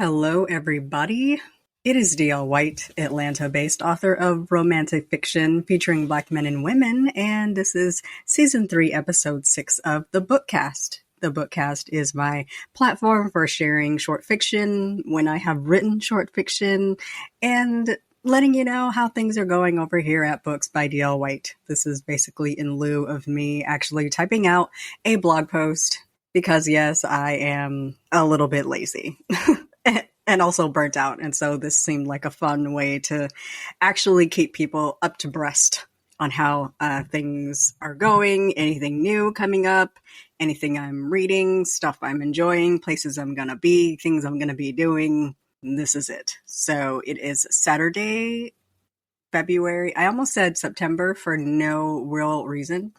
Hello, everybody. It is D.L. White, Atlanta-based author of romantic fiction featuring Black men and women, and this is Season 3, Episode 6 of the Bookcast. The Bookcast is my platform for sharing short fiction when I have written short fiction and letting you know how things are going over here at Books by D.L. White. This is basically in lieu of me actually typing out a blog post because, yes, I am a little bit lazy. And also burnt out. And so this seemed like a fun way to actually keep people up to breast on how things are going, anything new coming up, anything I'm reading, stuff I'm enjoying, places I'm going to be, things I'm going to be doing. This is it. So it is Saturday, February. I almost said September for no real reason.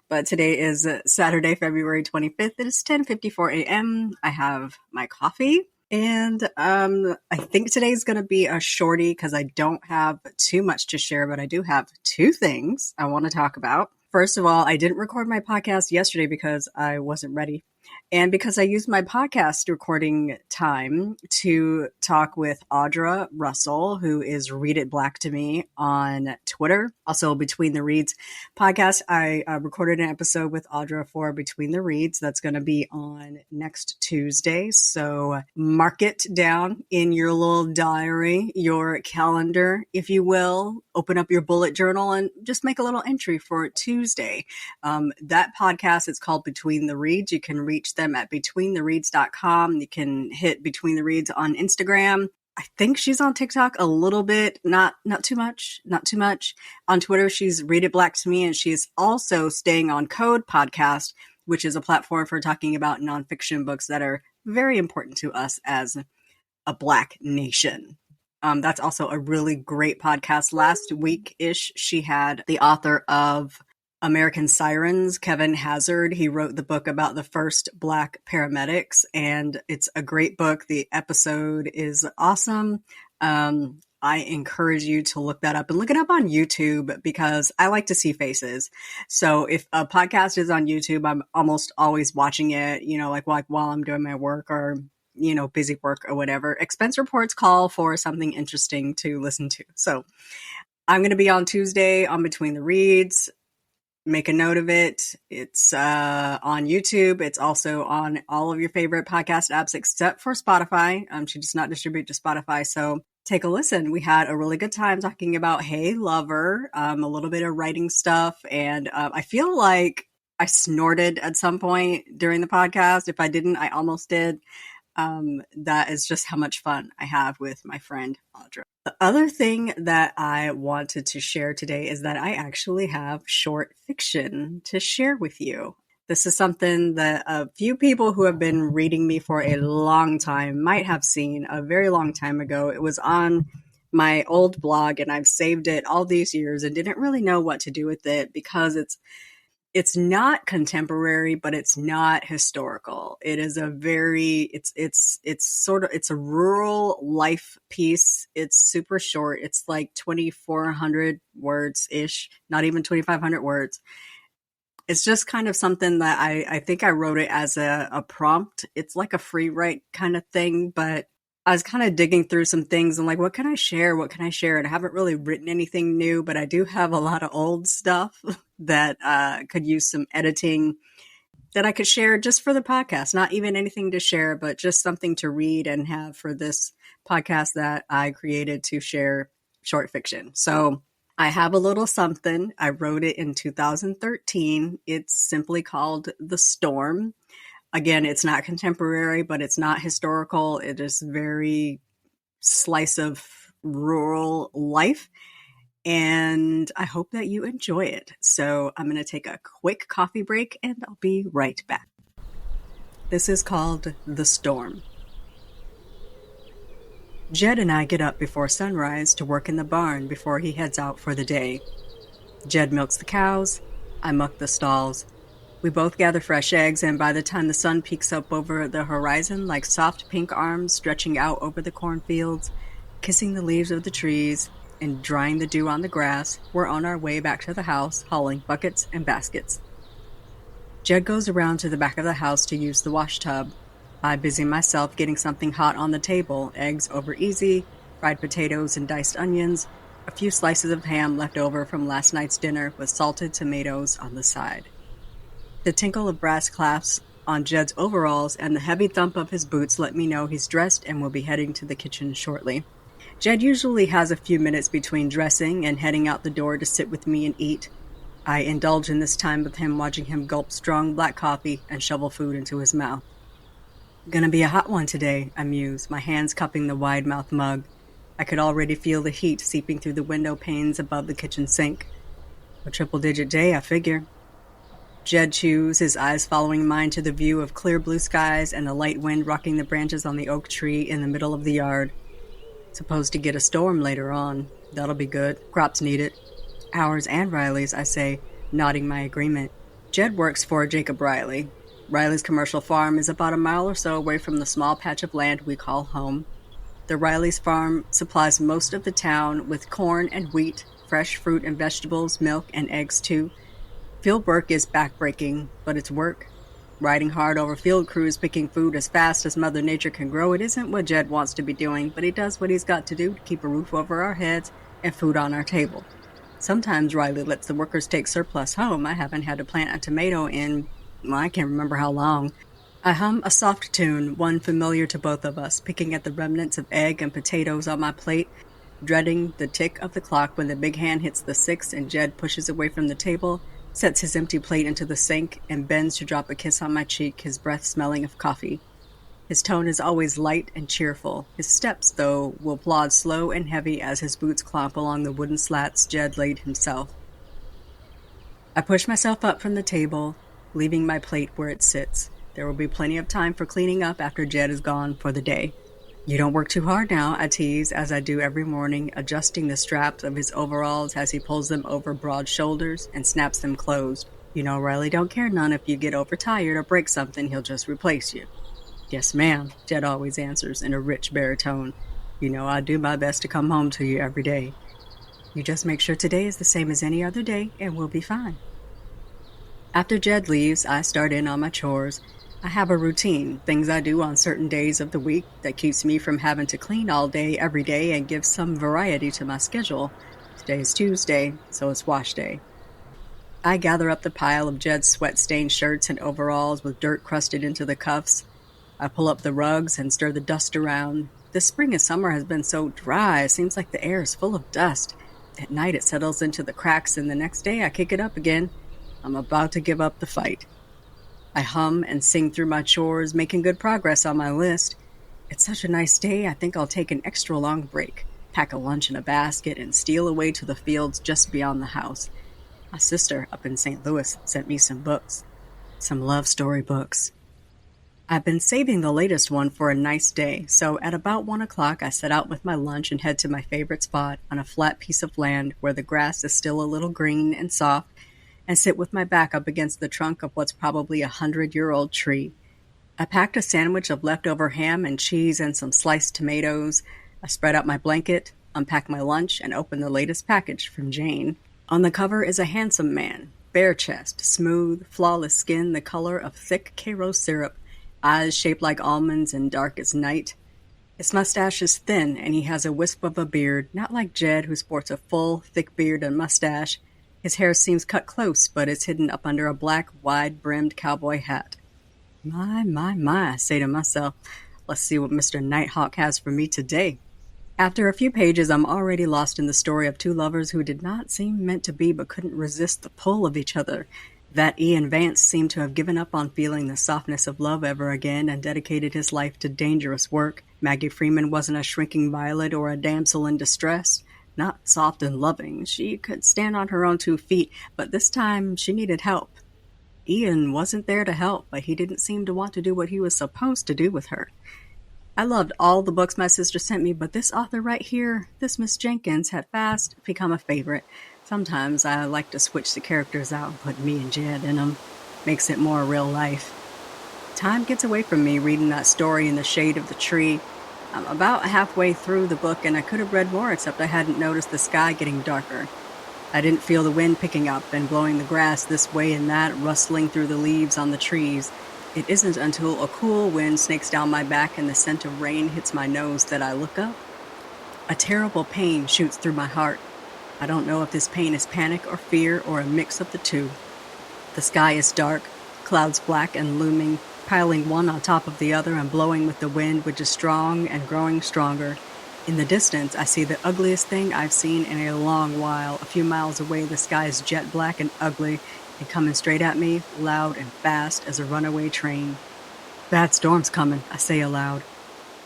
But today is Saturday, February 25th. It is 10:54 a.m. I have my coffee. And I think today's going to be a shorty because I don't have too much to share, but I do have two things I want to talk about. First of all, I didn't record my podcast yesterday because I wasn't ready. And because I used my podcast recording time to talk with Audra Russell, who is Read It Black to Me on Twitter. Also, Between the Reads podcast, I recorded an episode with Audra for Between the Reads. That's going to be on next Tuesday. So mark it down in your little diary, your calendar, if you will. Open up your bullet journal and just make a little entry for Tuesday. That podcast is called Between the Reads. You can reach them at betweenthereads.com. You can hit Between the Reads on Instagram. I think she's on TikTok a little bit, not too much. On Twitter, she's Read It Black to Me, and she is also staying on Code podcast, which is a platform for talking about nonfiction books that are very important to us as a Black nation. That's also a really great podcast. Last week-ish, she had the author of American Sirens, Kevin Hazard. He wrote the book about the first Black paramedics, and it's a great book. The episode is awesome. I encourage you to look that up and look it up on YouTube because I like to see faces. So if a podcast is on YouTube, I'm almost always watching it, like while I'm doing my work or busy work or whatever. Expense reports call for something interesting to listen to. So I'm going to be on Tuesday on Between the Reads. Make a note of it. It's on YouTube. It's also on all of your favorite podcast apps except for Spotify. She does not distribute to Spotify. So take a listen. We had a really good time talking about Hey Lover, a little bit of writing stuff. And I feel like I snorted at some point during the podcast. If I didn't, I almost did. That is just how much fun I have with my friend Audra. The other thing that I wanted to share today is that I actually have short fiction to share with you. This is something that a few people who have been reading me for a long time might have seen a very long time ago. It was on my old blog and I've saved it all these years and didn't really know what to do with it because it's not contemporary, but it's not historical. It is a very, it's a rural life piece. It's super short. It's like 2,400 words-ish, not even 2,500 words. It's just kind of something that I think I wrote it as a prompt. It's like a free write kind of thing, but I was kind of digging through some things and like, what can I share? And I haven't really written anything new, but I do have a lot of old stuff that could use some editing that I could share just for the podcast. Not even anything to share, but just something to read and have for this podcast that I created to share short fiction. So I have a little something. I wrote it in 2013. It's simply called The Storm. Again, it's not contemporary, but it's not historical. It is very slice of rural life. And I hope that you enjoy it. So I'm going to take a quick coffee break and I'll be right back. This is called The Storm. Jed and I get up before sunrise to work in the barn before he heads out for the day. Jed milks the cows. I muck the stalls. We both gather fresh eggs, and by the time the sun peeks up over the horizon like soft pink arms stretching out over the cornfields, kissing the leaves of the trees, and drying the dew on the grass, we're on our way back to the house, hauling buckets and baskets. Jed goes around to the back of the house to use the wash tub. I busy myself getting something hot on the table, eggs over easy, fried potatoes and diced onions, a few slices of ham left over from last night's dinner with salted tomatoes on the side. The tinkle of brass clasps on Jed's overalls and the heavy thump of his boots let me know he's dressed and will be heading to the kitchen shortly. Jed usually has a few minutes between dressing and heading out the door to sit with me and eat. I indulge in this time with him watching him gulp strong black coffee and shovel food into his mouth. Gonna be a hot one today, I muse, my hands cupping the wide-mouthed mug. I could already feel the heat seeping through the window panes above the kitchen sink. A triple-digit day, I figure. Jed chews, his eyes following mine to the view of clear blue skies and a light wind rocking the branches on the oak tree in the middle of the yard. Supposed to get a storm later on. That'll be good. Crops need it. Ours and Riley's, I say, nodding my agreement. Jed works for Jacob Riley. Riley's commercial farm is about a mile or so away from the small patch of land we call home. The Riley's farm supplies most of the town with corn and wheat, fresh fruit and vegetables, milk and eggs too. Field work is backbreaking, but it's work. Riding hard over field crews picking food as fast as Mother Nature can grow it isn't what Jed wants to be doing, but he does what he's got to do to keep a roof over our heads and food on our table. Sometimes Riley lets the workers take surplus home. I haven't had to plant a tomato in, I can't remember how long. I hum a soft tune, one familiar to both of us, picking at the remnants of egg and potatoes on my plate, dreading the tick of the clock when the big hand hits the 6 and Jed pushes away from the table, sets his empty plate into the sink, and bends to drop a kiss on my cheek, his breath smelling of coffee. His tone is always light and cheerful. His steps, though, will plod slow and heavy as his boots clomp along the wooden slats Jed laid himself. I push myself up from the table, leaving my plate where it sits. There will be plenty of time for cleaning up after Jed is gone for the day. You don't work too hard now, I tease, as I do every morning, adjusting the straps of his overalls as he pulls them over broad shoulders and snaps them closed. You know Riley don't care none if you get overtired or break something, he'll just replace you. Yes, ma'am, Jed always answers in a rich baritone. You know I do my best to come home to you every day. You just make sure today is the same as any other day, and we'll be fine. After Jed leaves, I start in on my chores. I have a routine, things I do on certain days of the week that keeps me from having to clean all day every day and gives some variety to my schedule. Today is Tuesday, so it's wash day. I gather up the pile of Jed's sweat-stained shirts and overalls with dirt crusted into the cuffs. I pull up the rugs and stir the dust around. This spring and summer has been so dry, it seems like the air is full of dust. At night it settles into the cracks and the next day I kick it up again. I'm about to give up the fight. I hum and sing through my chores, making good progress on my list. It's such a nice day, I think I'll take an extra long break, pack a lunch in a basket, and steal away to the fields just beyond the house. My sister up in St. Louis sent me some books. Some love story books. I've been saving the latest one for a nice day, so at about 1 o'clock I set out with my lunch and head to my favorite spot on a flat piece of land where the grass is still a little green and soft, and sit with my back up against the trunk of what's probably a 100-year-old tree. I packed a sandwich of leftover ham and cheese and some sliced tomatoes. I spread out my blanket, unpacked my lunch, and opened the latest package from Jane. On the cover is a handsome man, bare chest, smooth, flawless skin the color of thick Karo syrup, eyes shaped like almonds and dark as night. His mustache is thin, and he has a wisp of a beard, not like Jed, who sports a full, thick beard and mustache. His hair seems cut close, but it's hidden up under a black, wide-brimmed cowboy hat. My, I say to myself. Let's see what Mr. Nighthawk has for me today. After a few pages, I'm already lost in the story of two lovers who did not seem meant to be but couldn't resist the pull of each other. That Ian Vance seemed to have given up on feeling the softness of love ever again and dedicated his life to dangerous work. Maggie Freeman wasn't a shrinking violet or a damsel in distress. Not soft and loving. She could stand on her own 2 feet, but this time she needed help. Ian wasn't there to help, but he didn't seem to want to do what he was supposed to do with her. I loved all the books my sister sent me, but this author right here, this Miss Jenkins, had fast become a favorite. Sometimes I like to switch the characters out and put me and Jed in them. Makes it more real life. Time gets away from me reading that story in the shade of the tree. I'm about halfway through the book and I could have read more except I hadn't noticed the sky getting darker. I didn't feel the wind picking up and blowing the grass this way and that, rustling through the leaves on the trees. It isn't until a cool wind snakes down my back and the scent of rain hits my nose that I look up. A terrible pain shoots through my heart. I don't know if this pain is panic or fear or a mix of the two. The sky is dark, clouds black and looming, piling one on top of the other and blowing with the wind, which is strong and growing stronger. In the distance, I see the ugliest thing I've seen in a long while. A few miles away, the sky is jet black and ugly, and coming straight at me, loud and fast as a runaway train. Bad storm's coming, I say aloud.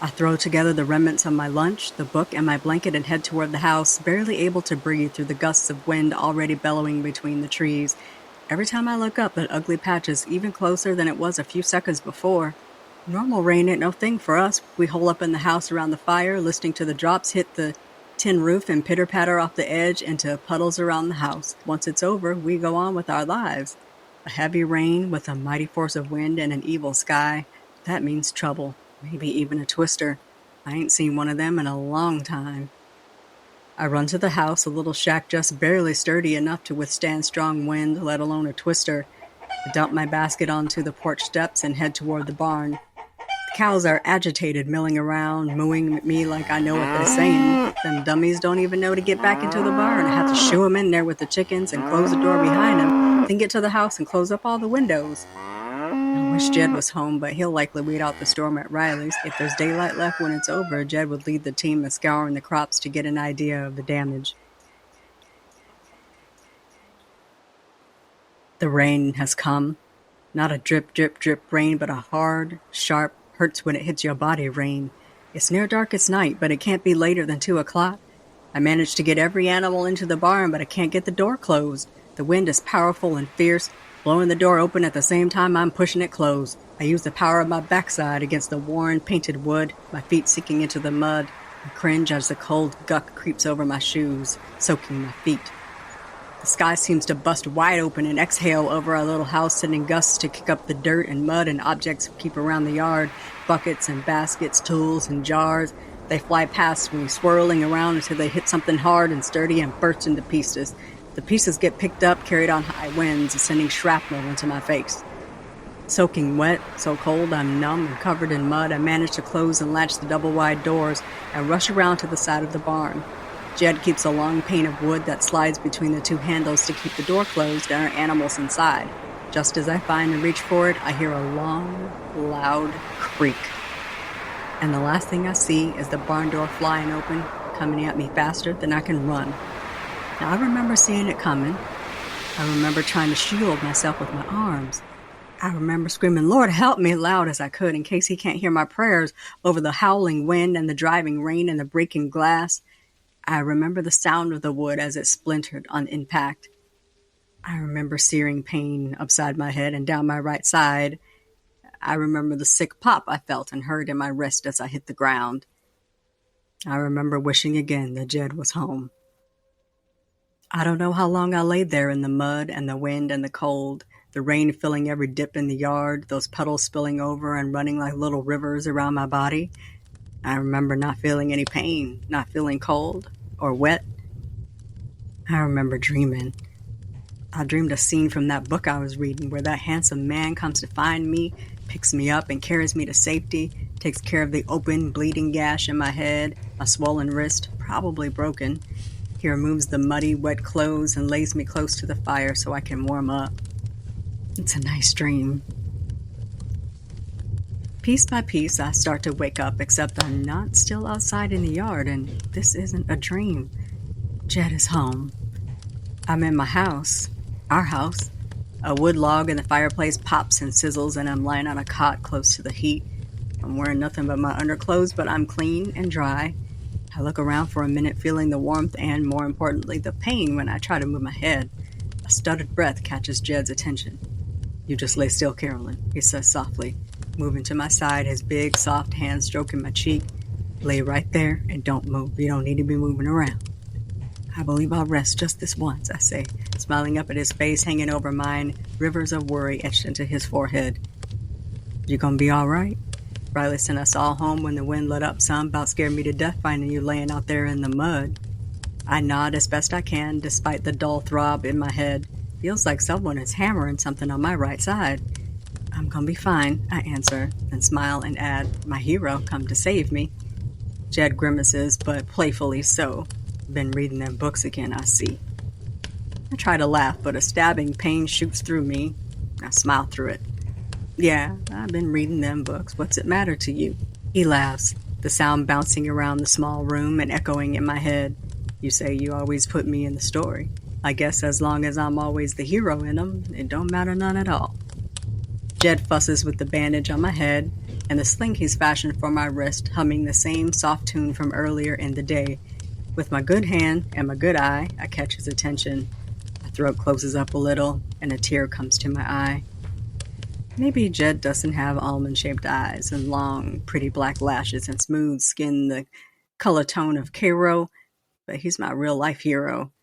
I throw together the remnants of my lunch, the book, and my blanket and head toward the house, barely able to breathe through the gusts of wind already bellowing between the trees. Every time I look up, that ugly patch is even closer than it was a few seconds before. Normal rain ain't no thing for us. We hole up in the house around the fire, listening to the drops hit the tin roof and pitter-patter off the edge into puddles around the house. Once it's over, we go on with our lives. A heavy rain with a mighty force of wind and an evil sky, that means trouble. Maybe even a twister. I ain't seen one of them in a long time. I run to the house, a little shack just barely sturdy enough to withstand strong wind, let alone a twister. I dump my basket onto the porch steps and head toward the barn. The cows are agitated, milling around, mooing at me like I know what they're saying. Them dummies don't even know to get back into the barn. I have to shoo them in there with the chickens and close the door behind them, then get to the house and close up all the windows. I wish Jed was home, but he'll likely wait out the storm at Riley's. If there's daylight left when it's over, Jed would lead the team in scouring the crops to get an idea of the damage. The rain has come. Not a drip, drip, drip rain, but a hard, sharp, hurts when it hits your body rain. It's near darkest night, but it can't be later than 2 o'clock. I managed to get every animal into the barn, but I can't get the door closed. The wind is powerful and fierce, blowing the door open at the same time I'm pushing it closed. I use the power of my backside against the worn, painted wood, my feet sinking into the mud. I cringe as the cold guck creeps over my shoes, soaking my feet. The sky seems to bust wide open and exhale over our little house, sending gusts to kick up the dirt and mud and objects we keep around the yard, buckets and baskets, tools and jars. They fly past me, swirling around until they hit something hard and sturdy and burst into pieces. The pieces get picked up, carried on high winds, sending shrapnel into my face. Soaking wet, so cold I'm numb and covered in mud, I manage to close and latch the double-wide doors and rush around to the side of the barn. Jed keeps a long pane of wood that slides between the two handles to keep the door closed and our animals inside. Just as I find and reach for it, I hear a long, loud creak. And the last thing I see is the barn door flying open, coming at me faster than I can run. Now, I remember seeing it coming. I remember trying to shield myself with my arms. I remember screaming, "Lord, help me," loud as I could in case he can't hear my prayers over the howling wind and the driving rain and the breaking glass. I remember the sound of the wood as it splintered on impact. I remember searing pain upside my head and down my right side. I remember the sick pop I felt and heard in my wrist as I hit the ground. I remember wishing again that Jed was home. I don't know how long I laid there in the mud and the wind and the cold, the rain filling every dip in the yard, those puddles spilling over and running like little rivers around my body. I remember not feeling any pain, not feeling cold or wet. I remember dreaming. I dreamed a scene from that book I was reading where that handsome man comes to find me, picks me up and carries me to safety, takes care of the open, bleeding gash in my head, my swollen wrist, probably broken. He removes the muddy, wet clothes and lays me close to the fire so I can warm up. It's a nice dream. Piece by piece, I start to wake up, except I'm not still outside in the yard, and this isn't a dream. Jed is home. I'm in my house, our house. A wood log in the fireplace pops and sizzles, and I'm lying on a cot close to the heat. I'm wearing nothing but my underclothes, but I'm clean and dry. I look around for a minute, feeling the warmth and, more importantly, the pain when I try to move my head. A stuttered breath catches Jed's attention. "You just lay still, Carolyn," he says softly, moving to my side, his big, soft hand stroking my cheek. "Lay right there and don't move. You don't need to be moving around." "I believe I'll rest just this once," I say, smiling up at his face hanging over mine, rivers of worry etched into his forehead. "You gonna be all right? Riley sent us all home when the wind let up some, about scared me to death finding you laying out there in the mud." I nod as best I can, despite the dull throb in my head. Feels like someone is hammering something on my right side. I'm gonna be fine, I answer, then smile and add, my hero come to save me. Jed grimaces, but playfully so. Been reading them books again, I see. I try to laugh, but a stabbing pain shoots through me. I smile through it. Yeah, I've been reading them books. What's it matter to you? He laughs, the sound bouncing around the small room and echoing in my head. You say you always put me in the story. I guess as long as I'm always the hero in them, it don't matter none at all. Jed fusses with the bandage on my head and the sling he's fashioned for my wrist, humming the same soft tune from earlier in the day. With my good hand and my good eye, I catch his attention. My throat closes up a little, and a tear comes to my eye. Maybe Jed doesn't have almond-shaped eyes and long, pretty black lashes and smooth skin the color tone of Cairo, but he's my real-life hero.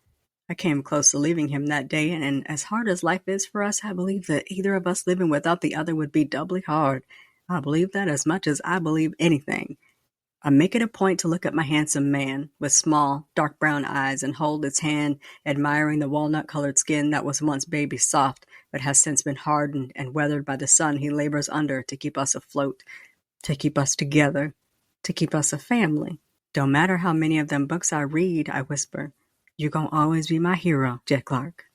I came close to leaving him that day, and as hard as life is for us, I believe that either of us living without the other would be doubly hard. I believe that as much as I believe anything. I make it a point to look at my handsome man with small, dark brown eyes and hold his hand, admiring the walnut-colored skin that was once baby soft, but has since been hardened and weathered by the sun he labors under to keep us afloat, to keep us together, to keep us a family. Don't matter how many of them books I read, I whisper. You gon' always be my hero, Jed Clark.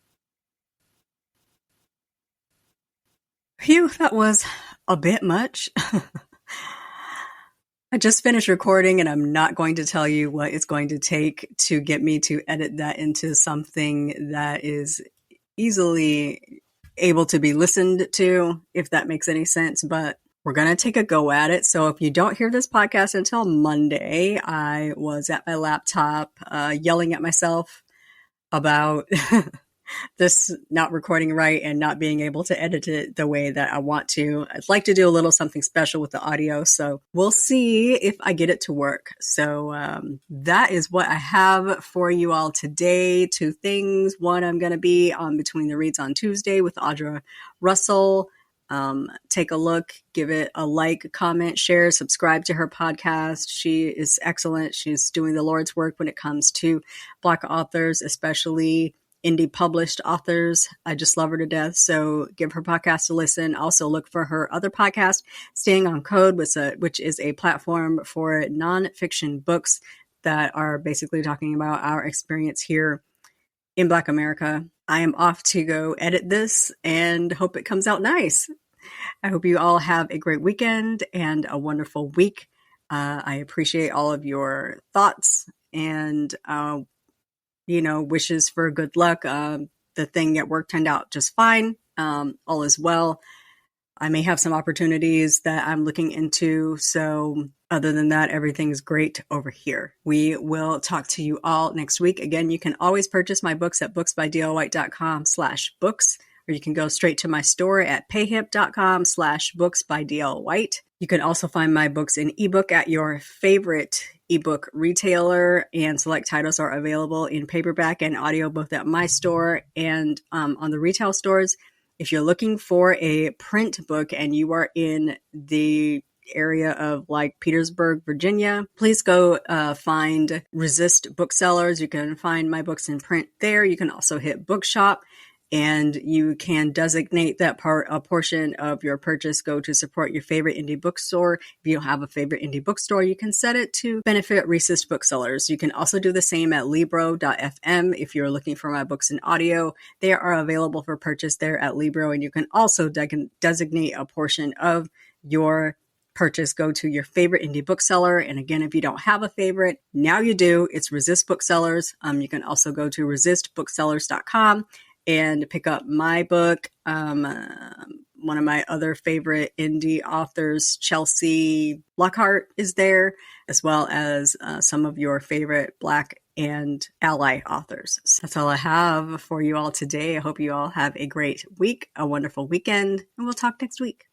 Phew, that was a bit much. I just finished recording and I'm not going to tell you what it's going to take to get me to edit that into something that is easily able to be listened to, if that makes any sense, but we're going to take a go at it. So if you don't hear this podcast until Monday, I was at my laptop yelling at myself about this not recording right and not being able to edit it the way that I want to. I'd like to do a little something special with the audio, so we'll see if I get it to work. So that is what I have for you all today. 2 things. One, I'm going to be on Between the Reads on Tuesday with Audra Russell. Take a look, give it a like, comment, share, subscribe to her podcast. She is excellent. She's doing the Lord's work when it comes to Black authors, especially indie published authors. I just love her to death. So give her podcast a listen. Also look for her other podcast, Staying on Code, which is a platform for nonfiction books that are basically talking about our experience here in Black America. I am off to go edit this and hope it comes out nice. I hope you all have a great weekend and a wonderful week. I appreciate all of your thoughts and wishes for good luck. The thing at work turned out just fine. All is well. I may have some opportunities that I'm looking into. So other than that, everything's great over here. We will talk to you all next week. Again, you can always purchase my books at booksbydlwhite.com/books, or you can go straight to my store at payhip.com/booksbydlwhite. You can also find my books in ebook at your favorite ebook retailer, and select titles are available in paperback and audio both at my store and on the retail stores. If you're looking for a print book and you are in the area of like Petersburg, Virginia, please go find Resist Booksellers. You can find my books in print there. You can also hit Bookshop, and you can designate that a portion of your purchase go to support your favorite indie bookstore. If you don't have a favorite indie bookstore, you can set it to benefit Resist Booksellers. You can also do the same at Libro.fm if you're looking for my books in audio. They are available for purchase there at Libro, and you can also designate a portion of your purchase go to your favorite indie bookseller. And again, if you don't have a favorite, now you do. It's Resist Booksellers. You can also go to resistbooksellers.com and pick up my book. One of my other favorite indie authors, Chelsea Lockhart, is there, as well as some of your favorite Black and ally authors. So that's all I have for you all today. I hope you all have a great week, a wonderful weekend, and we'll talk next week.